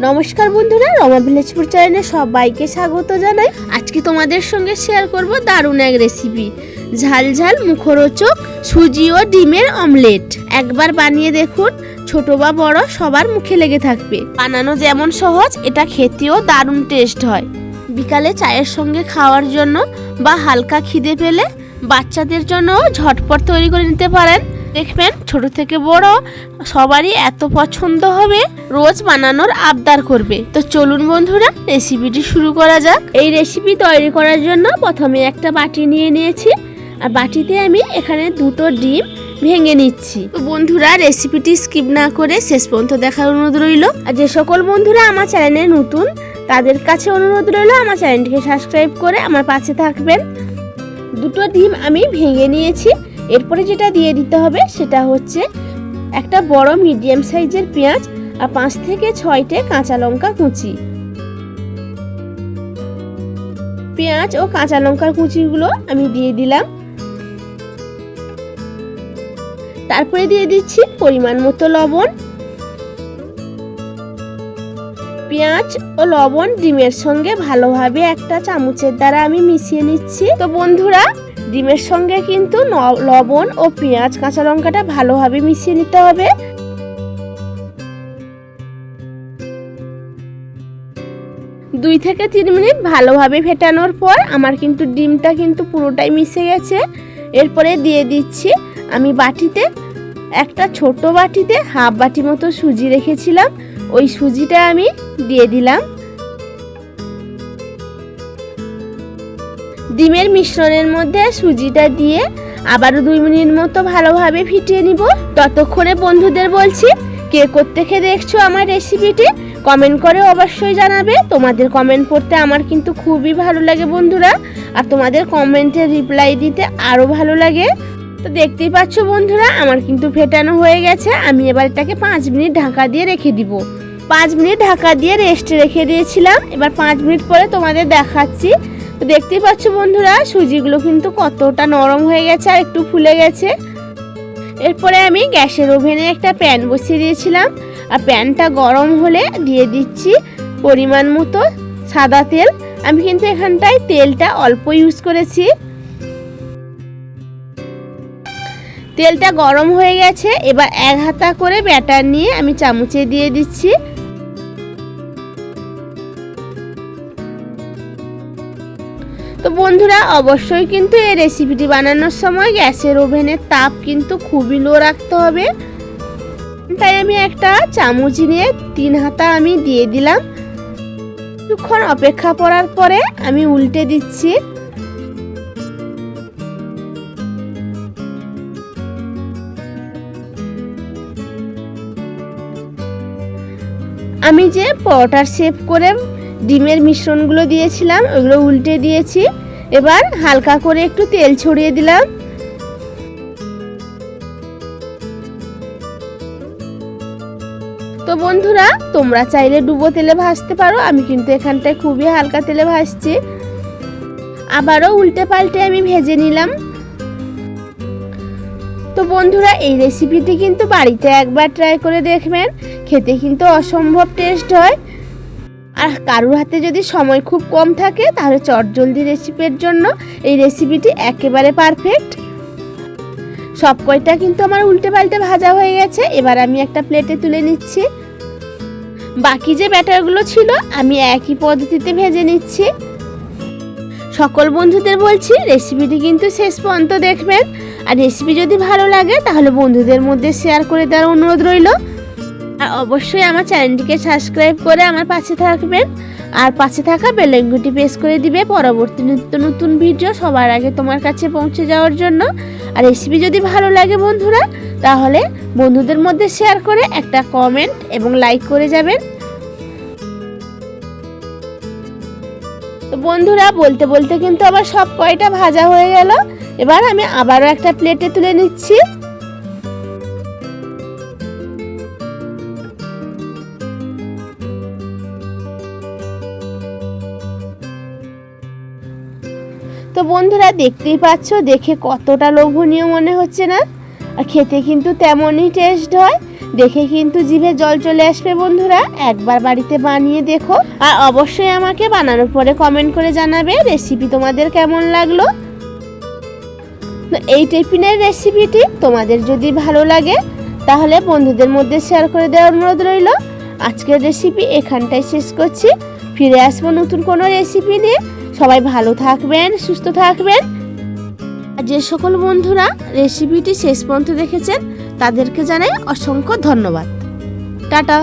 নমস্কার বন্ধুরা, রমা ভিলেজপুর চ্যানেলে সবাইকে স্বাগত জানাই। আজকে তোমাদের সঙ্গে শেয়ার করব দারুণ এক রেসিপি, ঝাল ঝাল মুখরোচক সুজি ও ডিমের অমলেট। একবার বানিয়ে দেখুন, ছোট বা বড় সবার মুখে লেগে থাকবে। বানানো যেমন সহজ, এটা খেতেও দারুণ টেস্ট হয়। বিকালে চায়ের সঙ্গে খাওয়ার জন্য বা হালকা খিদে পেলে বাচ্চাদের জন্য ঝটপট তৈরি করে নিতে পারেন। দেখবেন ছোট থেকে বড় সবারই এত পছন্দ হবে, রোজ বানানোর আবদার করবে। তো চলুন বন্ধুরা, রেসিপিটি শুরু করা যাক। এই রেসিপি তৈরি করার জন্য প্রথমে একটা বাটি নিয়ে নিয়েছি, আর বাটিতে আমি এখানে দুটো ডিম ভেঙে নিচ্ছি। তো বন্ধুরা, রেসিপিটি স্কিপ না করে শেষ পর্যন্ত দেখার অনুরোধ রইল। আর যে সকল বন্ধুরা আমার চ্যানেলে নতুন, তাদের কাছে অনুরোধ রইল আমার চ্যানেলটিকে সাবস্ক্রাইব করে আমার পাশে থাকবেন। দুটো ডিম আমি ভেঙে নিয়েছি। এরপরে যেটা দিয়ে দিতে হবে সেটা হচ্ছে একটা বড় মিডিয়াম সাইজের পেঁয়াজ আর 5 থেকে 6টে কাঁচা লঙ্কা কুচি। পেঁয়াজ ও কাঁচা লঙ্কার কুচিগুলো আমি দিয়ে দিলাম। তারপরে দিয়ে দিচ্ছি পরিমাণ মতো লবণ। পেঁয়াজ ও লবণ ডিমের সঙ্গে ভালোভাবে একটা চামচের দ্বারা আমি মিশিয়ে নিচ্ছি। তো বন্ধুরা, ডিমের সঙ্গে কিন্তু লবণ ও পেঁয়াজ কাঁচা লঙ্কাটা ভালোভাবে মিশিয়ে নিতে হবে। দুই থেকে 3 মিনিট ভালোভাবে ফেটানোর পর আমার কিন্তু ডিমটা কিন্তু পুরোটাই মিশে গেছে। এরপরে দিয়ে দিচ্ছি আমি বাটিতে, একটা ছোট বাটিতে হাফ বাটি মতো সুজি রেখেছিলাম, ওই সুজিটা আমি দিয়ে দিলাম। ডিমের মিশ্রণের মধ্যে সুজিটা দিয়ে আবারও 2 মিনিট মতো ভালোভাবে ফিটিয়ে নিব। ততক্ষণে বন্ধুদের বলছি, কে কোত্থেকে দেখছো আমার রেসিপিটি কমেন্ট করে অবশ্যই জানাবে। তোমাদের কমেন্ট পড়তে আমার কিন্তু খুবই ভালো লাগে বন্ধুরা, আর তোমাদের কমেন্টের রিপ্লাই দিতে আরও ভালো লাগে। তো দেখতেই পাচ্ছ বন্ধুরা, আমার কিন্তু ফেটানো হয়ে গেছে। আমি এবার এটাকে 5 মিনিট ঢাকা দিয়ে রেখে দিব। 5 মিনিট ঢাকা দিয়ে রেস্টে রেখে দিয়েছিলাম। এবার 5 মিনিট পরে তোমাদের দেখাচ্ছি। তো দেখতেই পাচ্ছ বন্ধুরা, সুজিগুলো কিন্তু কতটা নরম হয়ে গেছে আর একটু ফুলে গেছে। এরপরে আমি গ্যাসের ওভেনে একটা প্যান বসিয়ে দিয়েছিলাম, আর প্যানটা গরম হলে দিয়ে দিচ্ছি পরিমাণ মতো সাদা তেল। আমি কিন্তু এখানটায় তেলটা অল্প ইউজ করেছি। তেলটা গরম হয়ে গেছে। এবার 1 হাতা করে ব্যাটার নিয়ে আমি চামচে দিয়ে দিচ্ছি। তো বন্ধুরা, অবশ্যই কিন্তু এই রেসিপিটি বানানোর সময় গ্যাসের ওভেনের তাপ কিন্তু খুবই লো রাখতে হবে। তাই আমি একটা চামচ নিয়ে 3 হাতা আমি দিয়ে দিলাম। কিছুক্ষণ অপেক্ষা করার পরে আমি উল্টে দিচ্ছি। আমি যে পরোটার শেপ করে ডিমের মিশ্রণগুলো দিয়েছিলাম, ওগুলো উল্টে দিয়েছি। এবার হালকা করে একটু তেল ছড়িয়ে দিলাম। তো বন্ধুরা, তোমরা চাইলে ডুবো তেলে ভাজতে পারো, আমি কিন্তু এখানটায় খুবই হালকা তেলে ভাজছি। আবারও উল্টে পাল্টে আমি ভেজে নিলাম। তো বন্ধুরা, এই রেসিপিটি কিন্তু বাড়িতে একবার ট্রাই করে দেখবেন, খেতে কিন্তু অসম্ভব টেস্ট হয়। আর কারোর হাতে যদি সময় খুব কম থাকে, তাহলে চটজলদি রেসিপির জন্য এই রেসিপিটি একেবারে পারফেক্ট। সব কয়টা কিন্তু আমার উল্টে পাল্টে ভাজা হয়ে গেছে। এবার আমি একটা প্লেটে তুলে নিচ্ছি। বাকি যে ব্যাটারগুলো ছিল আমি একই পদ্ধতিতে ভেজে নিচ্ছি। সকল বন্ধুদের বলছি, রেসিপিটি কিন্তু শেষ পর্যন্ত দেখবেন। আর রেসিপি যদি ভালো লাগে তাহলে বন্ধুদের মধ্যে শেয়ার করে দেওয়ার অনুরোধ রইল। আর অবশ্যই আমার চ্যানেলটিকে সাবস্ক্রাইব করে আমার পাশে থাকবেন, আর পাশে থাকা বেল আইকনটি প্রেস করে দিবে পরবর্তী নিত্য নতুন ভিডিও সবার আগে তোমার কাছে পৌঁছে যাওয়ার জন্য। আর রেসিপি যদি ভালো লাগে বন্ধুরা, তাহলে বন্ধুদের মধ্যে শেয়ার করে একটা কমেন্ট এবং লাইক করে যাবেন। তো বন্ধুরা, বলতে বলতে কিন্তু আবার সব কয়টা ভাজা হয়ে গেল। এবার আমি আবারও একটা প্লেটে তুলে নিচ্ছি। তো বন্ধুরা, দেখতেই পাচ্ছ, দেখে কতটা লোভনীয় মনে হচ্ছে না? আর খেতে কিন্তু তেমনই টেস্ট হয়। দেখে কিন্তু জিভে জল চলে আসবে বন্ধুরা, একবার বাড়িতে বানিয়ে দেখো। আর অবশ্যই আমাকে বানানোর পরে কমেন্ট করে জানাবে রেসিপি তোমাদের কেমন লাগলো। এই টিফিনের রেসিপিটি তোমাদের যদি ভালো লাগে তাহলে বন্ধুদের মধ্যে শেয়ার করে দেওয়ার অনুরোধ রইল। আজকের রেসিপি এখানটাই শেষ করছি, ফিরে আসবো নতুন কোনো রেসিপি নিয়ে। সবাই ভালো থাকবেন, সুস্থ থাকবেন। আর যে সকল বন্ধুরা রেসিপিটি শেষ পর্যন্ত দেখেছেন তাদেরকে জানাই অসংখ্য ধন্যবাদ। টাটা।